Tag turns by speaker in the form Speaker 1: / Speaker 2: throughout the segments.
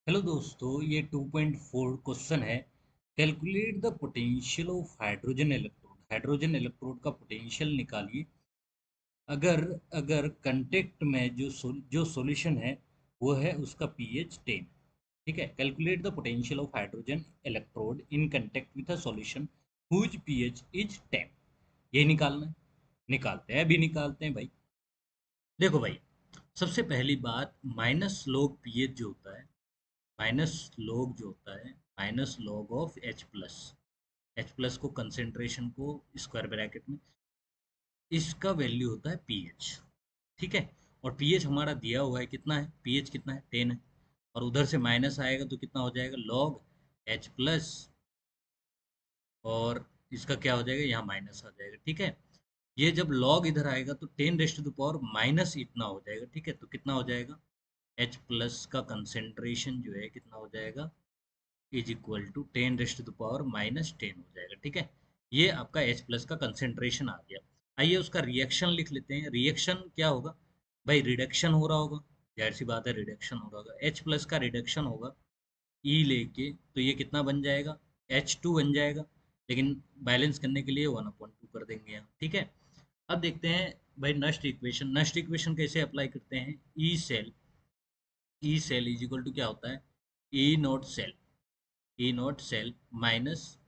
Speaker 1: Hello दोस्तों, ये 2.4 question है। Calculate the potential of hydrogen electrode. Hydrogen electrode का पोटेंशियल निकालिए अगर अगर कंटेक्ट में जो सॉल्यूशन है वो है उसका पीएच 10। ठीक है, calculate the potential of hydrogen electrode in contact with a solution whose P H is 10। ये निकालना है, निकालते हैं, अभी निकालते हैं भाई। देखो भाई, सबसे पहली बात, माइनस लॉग पीएच जो होता है, माइनस लॉग जो होता है, minus log of H plus. H plus को कंसेंट्रेशन को स्क्वायर ब्रैकेट में, इसका वैल्यू होता है पीएच। ठीक है, और पीएच हमारा दिया हुआ है, कितना है पीएच, कितना है 10 है। और उधर से माइनस आएगा तो कितना हो जाएगा, लॉग एच प्लस, और इसका क्या हो जाएगा, यहाँ माइनस आ जाएगा। ठीक है, ये जब लॉग इधर आएगा तो 10 raised to the power minus इतना हो जाएगा। ठीक है, तो कितना हो जाएगा, एच प्लस का कंसेंट्रेशन जो है कितना हो जाएगा, is equal to 10 raised to the power -10 हो जाएगा। ठीक है, ये आपका H प्लस का कंसेंट्रेशन आ गया। आइए उसका रिएक्शन लिख लेते हैं। रिएक्शन क्या होगा भाई, रिडक्शन हो रहा होगा, जाहिर सी बात है रिडक्शन हो रहा होगा। H प्लस का रिडक्शन होगा E लेके, तो ये कितना बन जाएगा, H2 बन जाएगा। लेकिन बैलेंस करने के लिए 1/2 कर देंगे यहाँ। ठीक है, अब देखते हैं भाई नस्ट इक्वेशन। नस्ट इक्वेशन कैसे अप्लाई करते हैं, E cell is equal to क्या होता है, E naught cell minus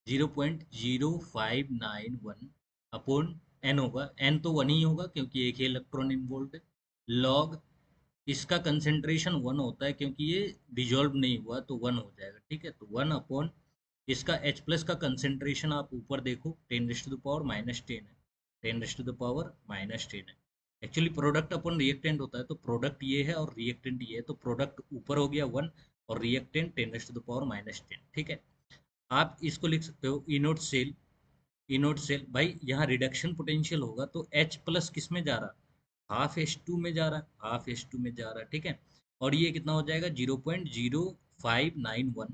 Speaker 1: 0.0591 upon n होगा। एन तो वन ही होगा क्योंकि एक ही इलेक्ट्रॉन इन्वॉल्व है। लॉग इसका कंसेंट्रेशन वन होता है क्योंकि ये डिजॉल्व नहीं हुआ, तो वन हो जाएगा। ठीक है, तो वन अपॉन इसका H प्लस का कंसेंट्रेशन आप ऊपर देखो, 10 रेस्ट टू द पावर -10 है। 10 रेस्ट टू द पावर -10 है। एक्चुअली प्रोडक्ट अपन रिएक्टेंट होता है, तो प्रोडक्ट ये है और रिएक्टेंट ये है, तो प्रोडक्ट ऊपर हो गया वन, और reactant 10 raised to the power -10। ठीक है, आप इसको लिख सकते हो ई नोट सेल भाई, यहाँ रिडक्शन पोटेंशियल होगा तो H प्लस किस में जा रहा, ½ H2 में जा रहा है, ½ H2 में जा रहा है। ठीक है, और ये कितना हो जाएगा, 0.0591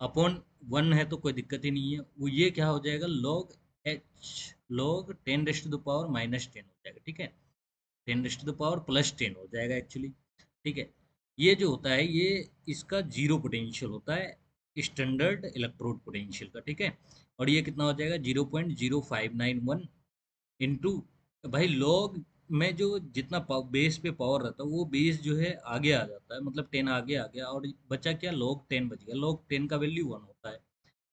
Speaker 1: अपॉन वन है, तो कोई दिक्कत ही नहीं है। वो ये क्या हो जाएगा, log 10 raised to the power -10 हो जाएगा। ठीक है, 10 रेस्ट टू द पावर +10 हो जाएगा एक्चुअली। ठीक है, ये जो होता है ये इसका जीरो पोटेंशियल होता है स्टैंडर्ड इलेक्ट्रोड पोटेंशियल का। ठीक है, और ये कितना हो जाएगा, 0.0591 इंटू, भाई लॉग में जो जितना बेस पे पावर रहता है वो बेस जो है आगे आ जाता है, मतलब 10 आगे आ गया, और बचा क्या, log 10 बच गया। log 10 का वैल्यू 1 होता है।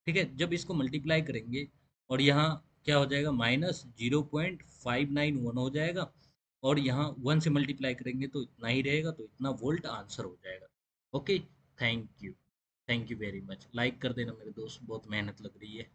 Speaker 1: ठीक है, जब इसको मल्टीप्लाई करेंगे और यहाँ क्या हो जाएगा, -0.591 हो जाएगा, और यहाँ 1 से मल्टीप्लाई करेंगे तो इतना ही रहेगा, तो इतना वोल्ट आंसर हो जाएगा। Okay, thank you, thank you very much. Like कर देना मेरे दोस्त, बहुत मेहनत लग रही है।